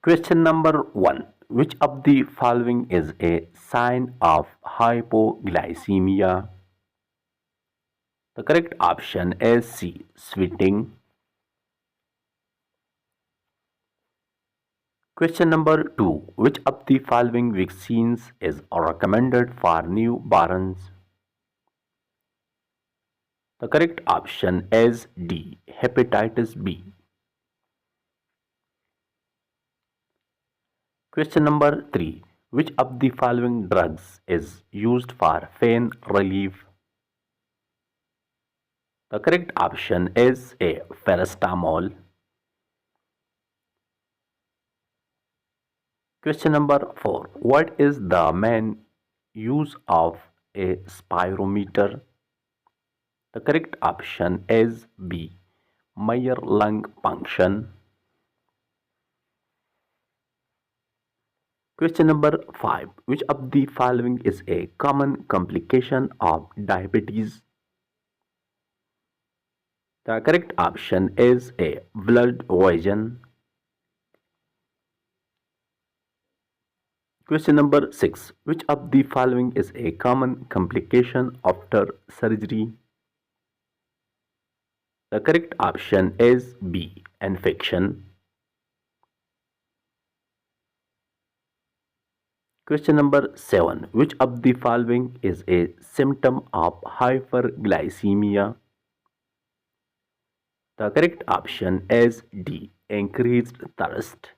Question number 1. Which of the following is a sign of hypoglycemia? The correct option is C. Sweating. Question number 2. Which of the following vaccines is recommended for newborns? The correct option is D. Hepatitis B. Question number 3. Which of the following drugs is used for pain relief? The correct option is A. Paracetamol. Question number 4. What is the main use of a spirometer? The correct option is B. Measure lung function. Question number 5. Which of the following is a common complication of diabetes? The correct option is A. Blood poison. Question number 6. Which of the following is a common complication after surgery? The correct option is B. Infection. Question number 7. Which of the following is a symptom of hyperglycemia? The correct option is D. Increased thirst.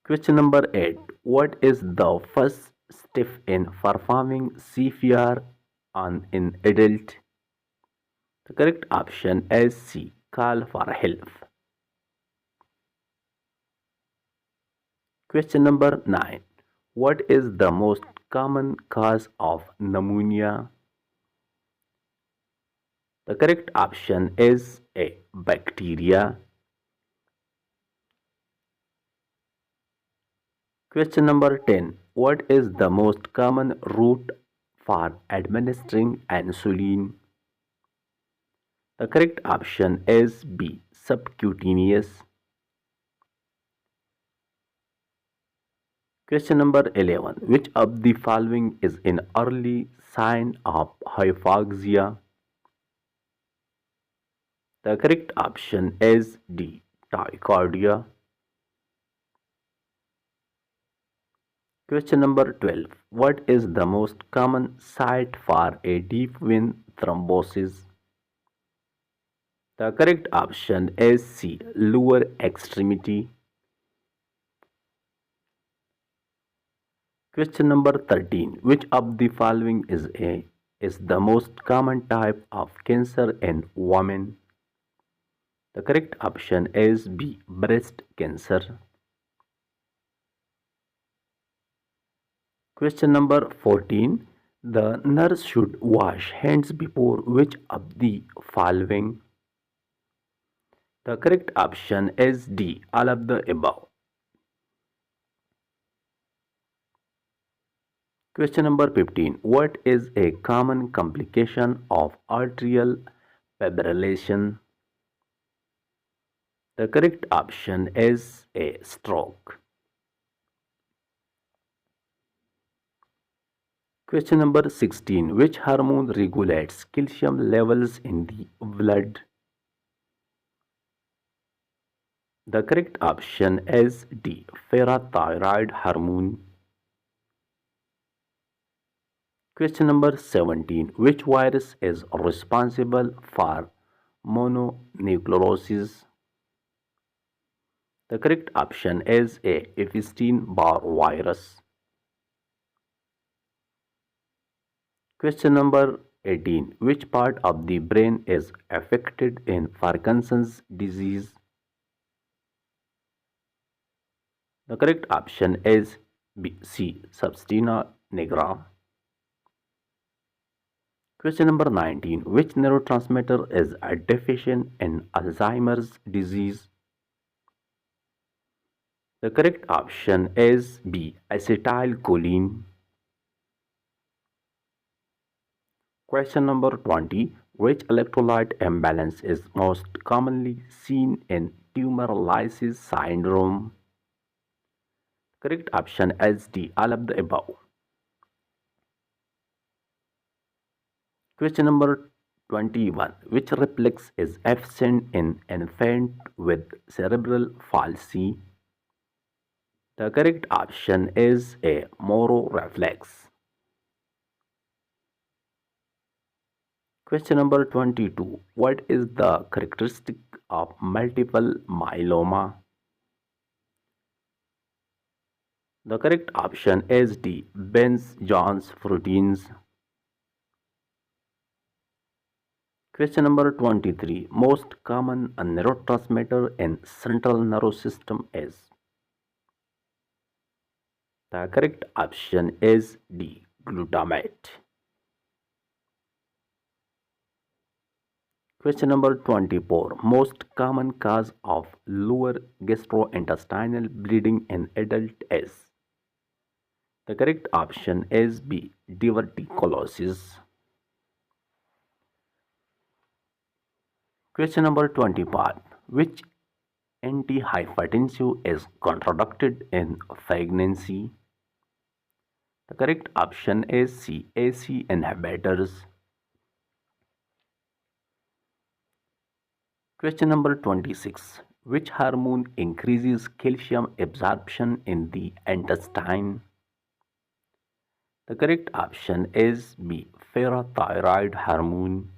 Question number 8. What is the first step in performing CPR on an adult? The correct option is C. Call for help. Question number 9. What is the most common cause of pneumonia? The correct option is A. Bacteria. Question number 10. What is the most common route for administering insulin? The correct option is B. Subcutaneous. Question number 11. Which of the following is an early sign of hypoxia? The correct option is D. Tachycardia. Question number 12. What is the most common site for a deep vein thrombosis? The correct option is C. Lower extremity. Question number 13. Which of the following is the most common type of cancer in women? The correct option is B. Breast cancer. Question number 14. The nurse should wash hands before which of the following? The correct option is D. All of the above. Question number 15. What is a common complication of atrial fibrillation? The correct option is A. Stroke. Question number 16. Which hormone regulates calcium levels in the blood? The correct option is D. Parathyroid hormone. Question number 17. Which virus is responsible for mononucleosis? The correct option is A. Epstein-Barr virus. Question number 18. Which part of the brain is affected in Parkinson's disease? The correct option is B. C. Substantia nigra. Question number 19. Which neurotransmitter is deficient in Alzheimer's disease? The correct option is B. Acetylcholine. Question number 20. Which electrolyte imbalance is most commonly seen in tumor lysis syndrome? Correct option is D. All of the above. Question number 21. Which reflex is absent in infant with cerebral palsy? The correct option is A. Moro reflex. Question number 22. What is the characteristic of multiple myeloma? The correct option is D. Benz-Jones proteins. Question number 23. Most common neurotransmitter in central nervous system is? The correct option is D. Glutamate. Question number 24. Most common cause of lower gastrointestinal bleeding in adult is? The correct option is B. Diverticulosis. Question number 25. Which antihypertensive is contraindicated in pregnancy? The correct option is C. ACE inhibitors. Question number 26. Which hormone increases calcium absorption in the intestine? The correct option is B. Parathyroid hormone.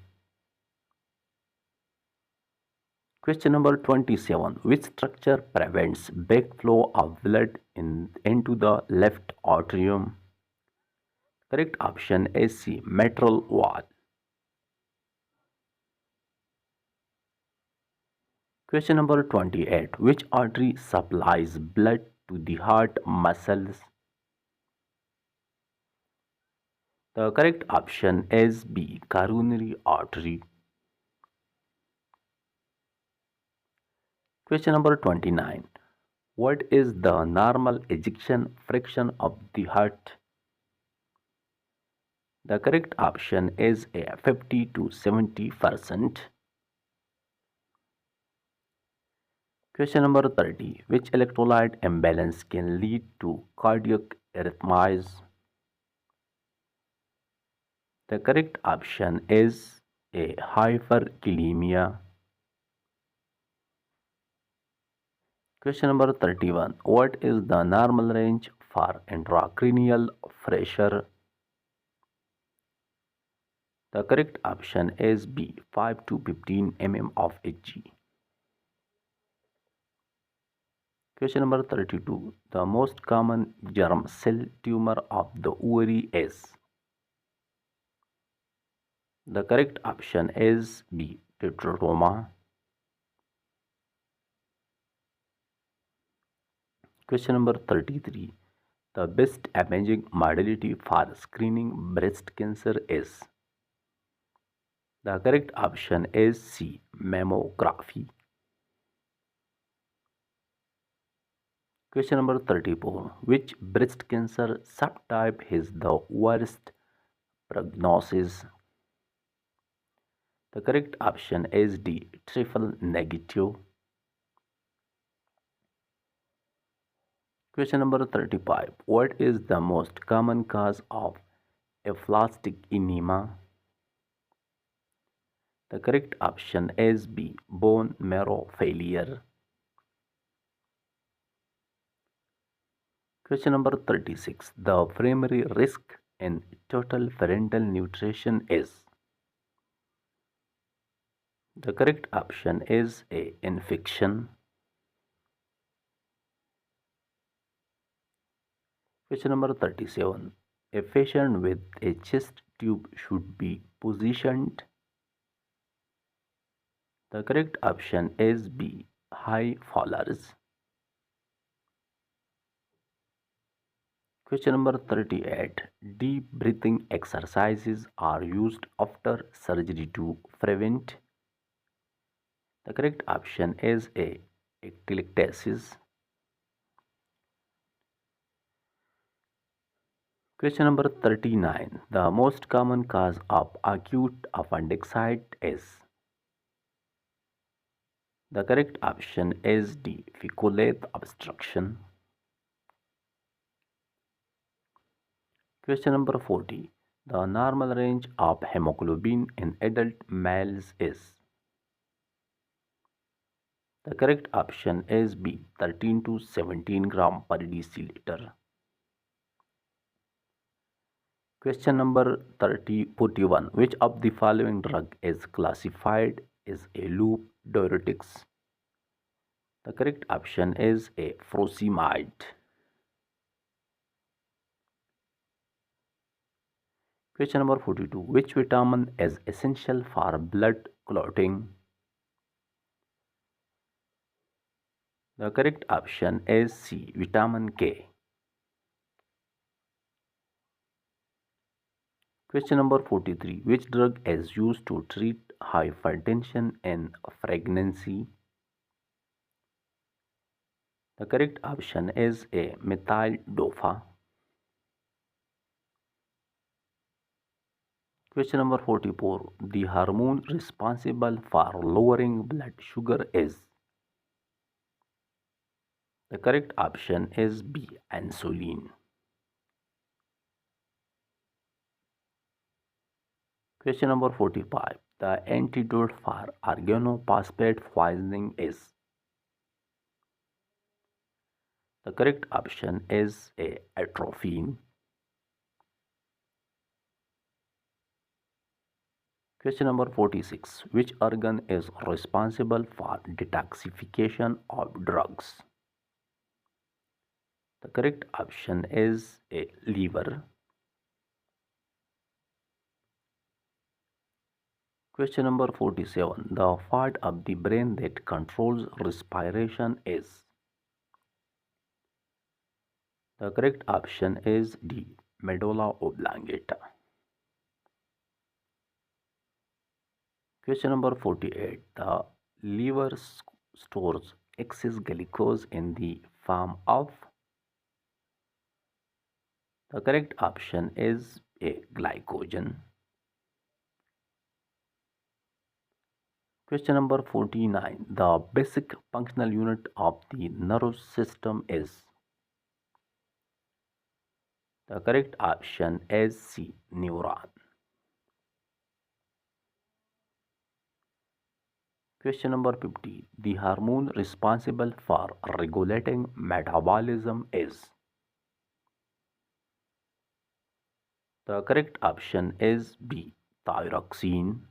Question number 27. Which structure prevents backflow of blood into the left atrium? Correct option is C. Mitral wall. Question number 28. Which artery supplies blood to the heart muscles? The correct option is B. Coronary artery. Question number 29. What is the normal ejection fraction of the heart? The correct option is A. 50 to 70%. Question number 30. Which electrolyte imbalance can lead to cardiac arrhythmias? The correct option is A. Hyperkalemia. Question number 31. What is the normal range for intracranial pressure? The correct option is B. 5 to 15 mm of Hg. Question number 32. The most common germ cell tumor of the ovary is? The correct option is B. Tetraroma. Question number 33. The best imaging modality for screening breast cancer is? The correct option is C. Mammography. Question number 34. Which breast cancer subtype has the worst prognosis? The correct option is D. Triple negative. Question number 35. What is the most common cause of aplastic enema? The correct option is B. Bone marrow failure. Question number 36. The primary risk in total parental nutrition is? The correct option is A. Infection. Question number 37. A patient with a chest tube should be positioned. The correct option is B. High fallers. Question number 38. Deep breathing exercises are used after surgery to prevent. The correct option is A. Atelectasis. Question number 39. The most common cause of acute appendicitis is. The correct option is D. Feculate obstruction. Question number 40. The normal range of hemoglobin in adult males is. The correct option is B. 13 to 17 gram per deciliter. Question number 41. Which of the following drug is classified as a loop diuretics? The correct option is A. Furosemide. Question number 42. Which vitamin is essential for blood clotting? The correct option is C. Vitamin K. Question number 43. Which drug is used to treat hypertension in pregnancy? The correct option is A. Methyl dopa. Question number 44. The hormone responsible for lowering blood sugar is. The correct option is B. Insulin. Question number 45. The antidote for organophosphate poisoning is. The correct option is A. Atropine. Question number 46. Which organ is responsible for detoxification of drugs? The correct option is A. Liver. Question number 47. The part of the brain that controls respiration is. The correct option is D. Medulla oblongata. Question number 48. The liver stores excess glucose in the form of. The correct option is A. Glycogen. Question number 49. The basic functional unit of the nervous system is. The correct option is C. Neuron. Question number 50. The hormone responsible for regulating metabolism is. The correct option is B. Thyroxine.